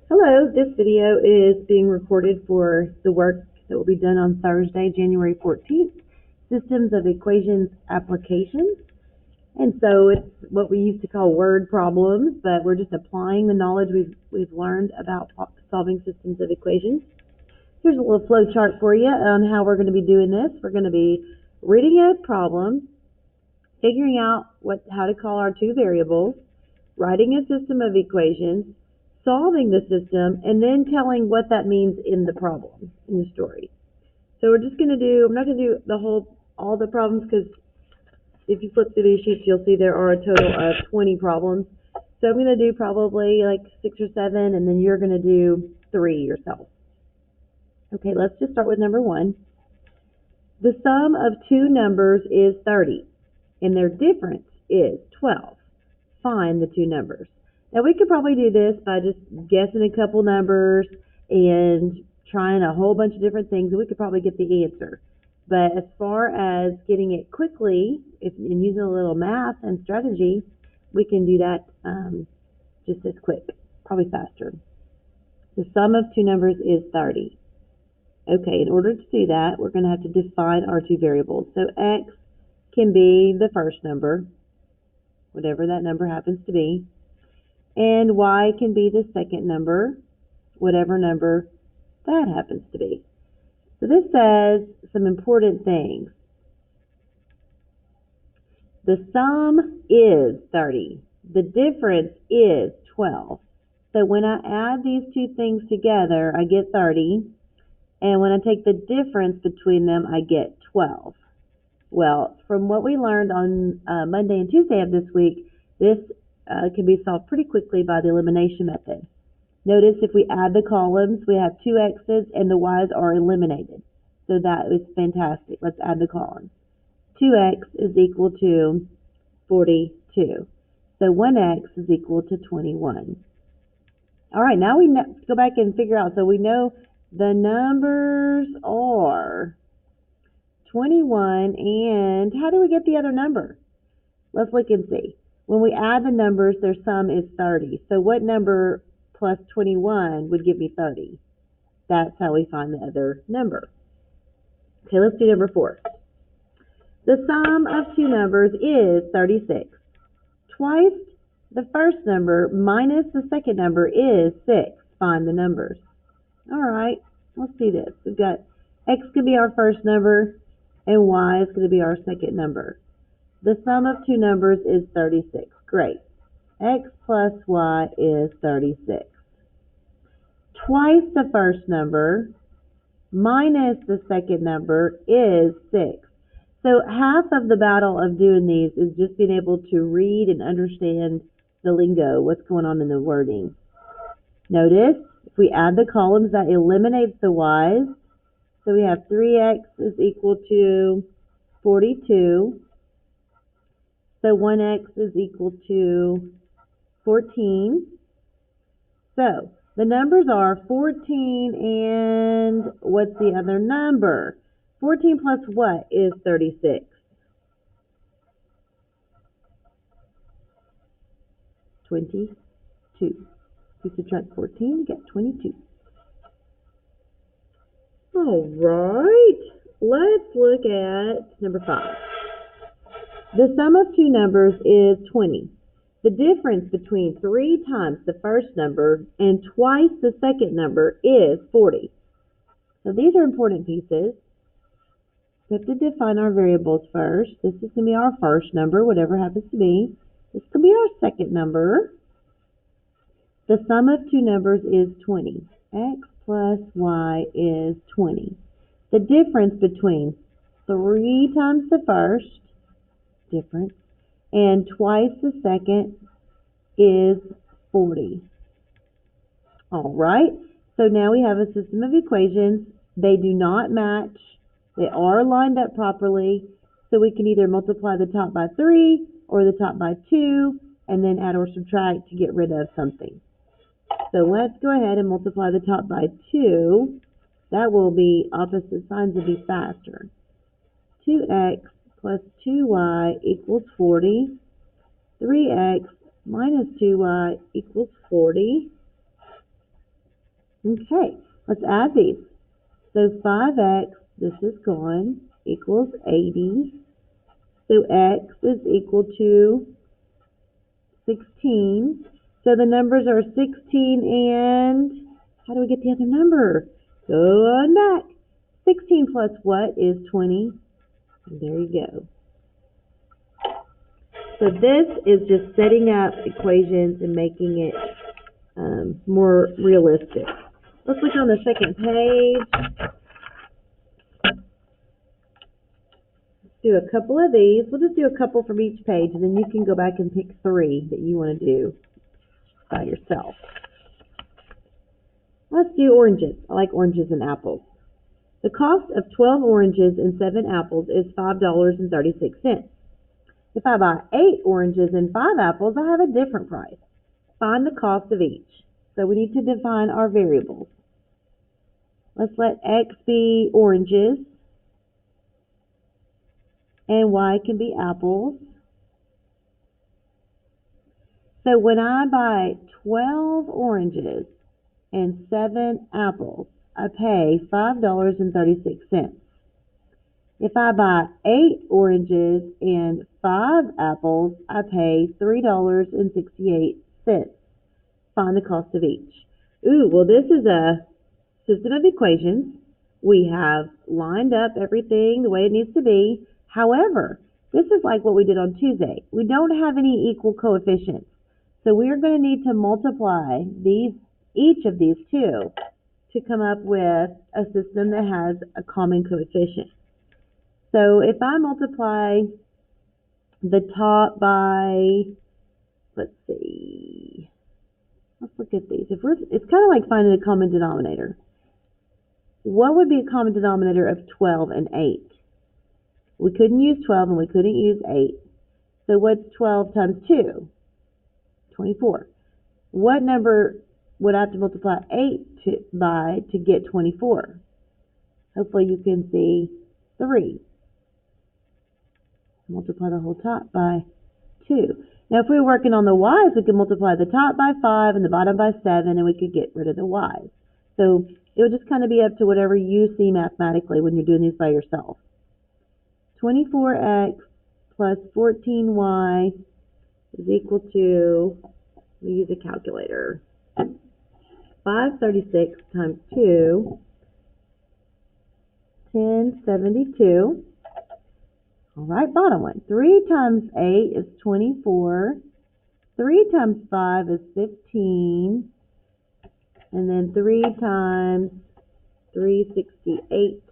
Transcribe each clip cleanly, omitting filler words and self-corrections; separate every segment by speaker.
Speaker 1: Hello, this video is being recorded for the work that will be done on Thursday, January 14th, Systems of Equations Applications. And so it's what we used to call word problems, but we're just applying the knowledge we've learned about solving systems of equations. Here's a little flow chart for you on how we're going to be doing this. We're going to be reading a problem, figuring out how to call our two variables, writing a system of equations, solving the system, and then telling what that means in the problem, in the story. So we're just going to do, I'm not going to do all the problems, because if you flip through these sheets, you'll see there are a total of 20 problems. So I'm going to do probably like 6 or 7, and then you're going to do 3 yourself. Okay, let's just start with number 1. The sum of two numbers is 30, and their difference is 12. Find the two numbers. Now, we could probably do this by just guessing a couple numbers and trying a whole bunch of different things, and we could probably get the answer. But as far as getting it quickly and using a little math and strategy, we can do that just as quick, probably faster. The sum of two numbers is 30. Okay, in order to do that, we're going to have to define our two variables. So x can be the first number, whatever that number happens to be, and y can be the second number, whatever number that happens to be. So this says some important things. The sum is 30. The difference is 12. So when I add these two things together, I get 30. And when I take the difference between them, I get 12. Well, from what we learned on Monday and Tuesday of this week, this can be solved pretty quickly by the elimination method. Notice if we add the columns, we have two x's and the y's are eliminated. So that is fantastic. Let's add the columns. 2x is equal to 42. So 1x is equal to 21. All right, now we go back and figure out. So we know the numbers are 21, and how do we get the other number? Let's look and see. When we add the numbers, their sum is 30. So what number plus 21 would give me 30? That's how we find the other number. Okay, let's do number 4. The sum of two numbers is 36. Twice the first number minus the second number is 6. Find the numbers. All right, let's see this. We've got x could be our first number, and y is going to be our second number. The sum of two numbers is 36. Great. X plus y is 36. Twice the first number minus the second number is 6. So half of the battle of doing these is just being able to read and understand the lingo, what's going on in the wording. Notice, if we add the columns, that eliminates the y's. So we have 3x is equal to 42. So 1x is equal to 14. So the numbers are 14 and what's the other number? 14 plus what is 36? 22. If you subtract 14, you get 22. All right, let's look at number 5. The sum of two numbers is 20. The difference between 3 times the first number and twice the second number is 40. So these are important pieces. We have to define our variables first. This is going to be our first number, whatever happens to be. This could be our second number. The sum of two numbers is 20. X plus y is 20. The difference between 3 times the first, difference, and twice the second is 40. All right, so now we have a system of equations. They do not match. They are lined up properly, so we can either multiply the top by 3 or the top by 2, and then add or subtract to get rid of something. So let's go ahead and multiply the top by 2. That will be opposite signs will be faster. 2x plus 2y equals 40. 3x minus 2y equals 40. Okay, let's add these. So 5x, this is gone, equals 80. So x is equal to 16. So the numbers are 16 and, how do we get the other number? Go on back. 16 plus what is 20? And there you go. So this is just setting up equations and making it more realistic. Let's look on the second page. Let's do a couple of these. We'll just do a couple from each page, and then you can go back and pick 3 that you want to do by yourself. Let's do oranges. I like oranges and apples. The cost of 12 oranges and 7 apples is $5.36. If I buy 8 oranges and 5 apples, I have a different price. Find the cost of each. So we need to define our variables. Let's let X be oranges and Y can be apples. So when I buy 12 oranges and 7 apples, I pay $5.36. If I buy 8 oranges and 5 apples, I pay $3.68. Find the cost of each. Ooh, well, this is a system of equations. We have lined up everything the way it needs to be. However, this is like what we did on Tuesday. We don't have any equal coefficients. So we are going to need to multiply each of these two to come up with a system that has a common coefficient. So if I multiply the top by, let's see, let's look at these. It's kind of like finding a common denominator. What would be a common denominator of 12 and 8? We couldn't use 12 and we couldn't use 8. So what's 12 times 2? 24. What number would I have to multiply 8 by to get 24? Hopefully you can see 3. Multiply the whole top by 2. Now if we were working on the y's, we could multiply the top by 5 and the bottom by 7, and we could get rid of the y's. So it would just kind of be up to whatever you see mathematically when you're doing these by yourself. 24x plus 14y is equal to, let me use a calculator, 536 times 2, 1072. All right, bottom one. 3 times 8 is 24. 3 times 5 is 15. And then 3 times 368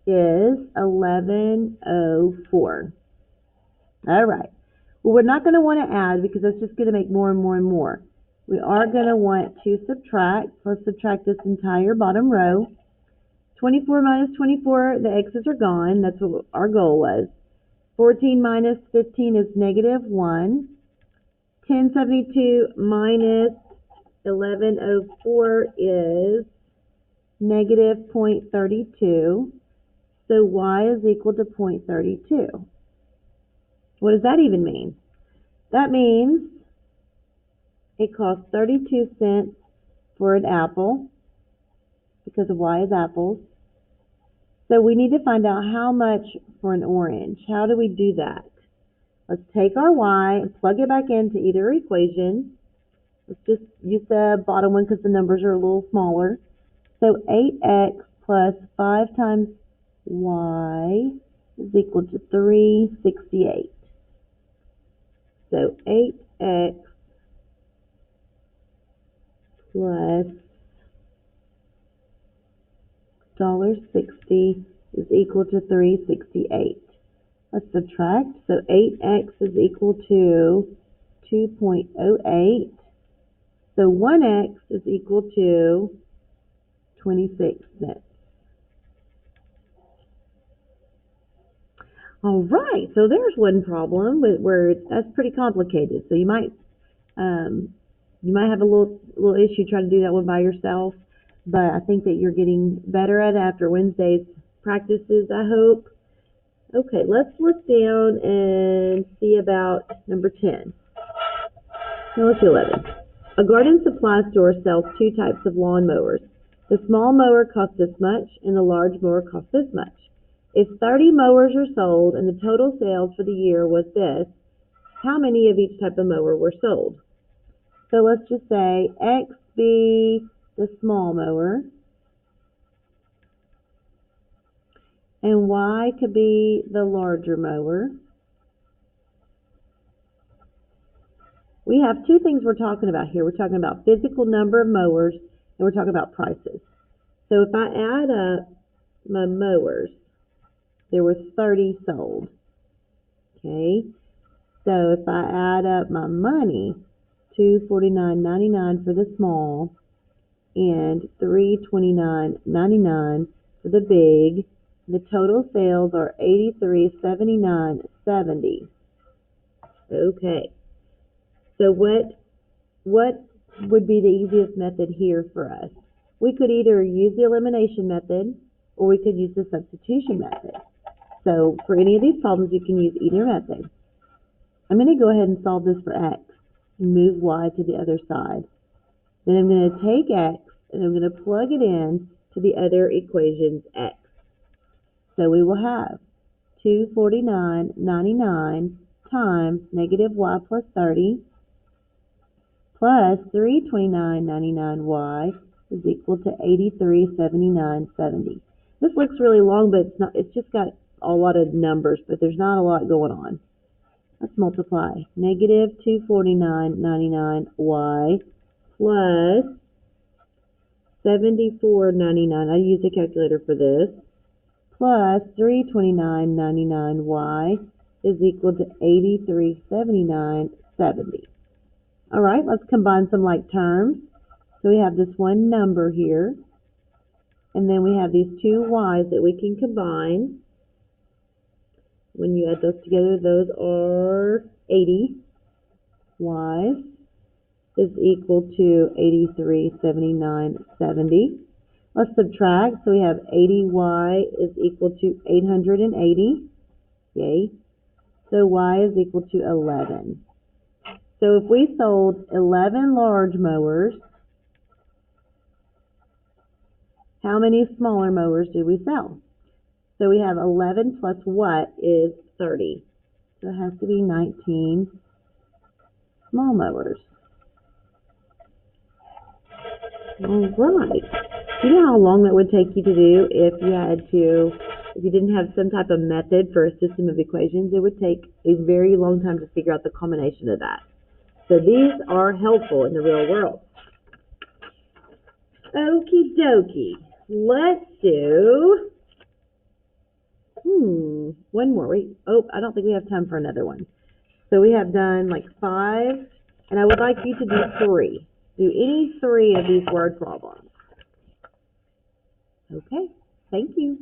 Speaker 1: is 1104. All right. Well, we're not going to want to add because that's just going to make more and more and more. We are going to want to subtract. Let's subtract this entire bottom row. 24 minus 24, the x's are gone. That's what our goal was. 14 minus 15 is negative 1. 1072 minus 1104 is negative 0.32. So y is equal to 0.32. What does that even mean? That means it costs 32 cents for an apple because of y is apples. So we need to find out how much for an orange. How do we do that? Let's take our y and plug it back into either equation. Let's just use the bottom one because the numbers are a little smaller. So 8x plus 5 times y is equal to 368. So 8x plus $1.60 is equal to 368. Let's subtract. So 8x is equal to 2.08. So 1x is equal to 26 cents. All right, so there's one problem where that's pretty complicated. So you might have a little issue trying to do that one by yourself, but I think that you're getting better at it after Wednesday's practices, I hope. Okay, let's look down and see about number 10. No, let's do 11. A garden supply store sells 2 types of lawn mowers. The small mower costs this much and the large mower costs this much. If 30 mowers are sold and the total sales for the year was this, how many of each type of mower were sold? So let's just say X be the small mower and Y could be the larger mower. We have two things we're talking about here. We're talking about physical number of mowers and we're talking about prices. So if I add up my mowers, there were 30 sold. Okay, so if I add up my money, $249.99 for the small and $329.99 for the big, the total sales are $83.79.70. Okay, so what would be the easiest method here for us? We could either use the elimination method or we could use the substitution method. So for any of these problems, you can use either method. I'm going to go ahead and solve this for x and move y to the other side. Then I'm going to take x and I'm going to plug it in to the other equation's x. So we will have 249.99 times negative y plus 30 plus 329.99y is equal to 83.79.70. This looks really long, but it's just got a lot of numbers, but there's not a lot going on. Let's multiply. Negative 249.99y plus 74.99. I use a calculator for this. Plus 329.99y is equal to 83.79.70. All right, let's combine some like terms. So we have this one number here, and then we have these two y's that we can combine. When you add those together, those are 80. Y is equal to 83.79.70. Let's subtract. So we have 80y is equal to 880. Yay. So y is equal to 11. So if we sold 11 large mowers, how many smaller mowers did we sell? So we have 11 plus what is 30. So it has to be 19 small mowers. All right. Do you know how long that would take you to do if you didn't have some type of method for a system of equations? It would take a very long time to figure out the combination of that. So these are helpful in the real world. Okie dokie. Let's do one more. I don't think we have time for another one. So we have done like 5, and I would like you to do 3. Do any 3 of these word problems. Okay, thank you.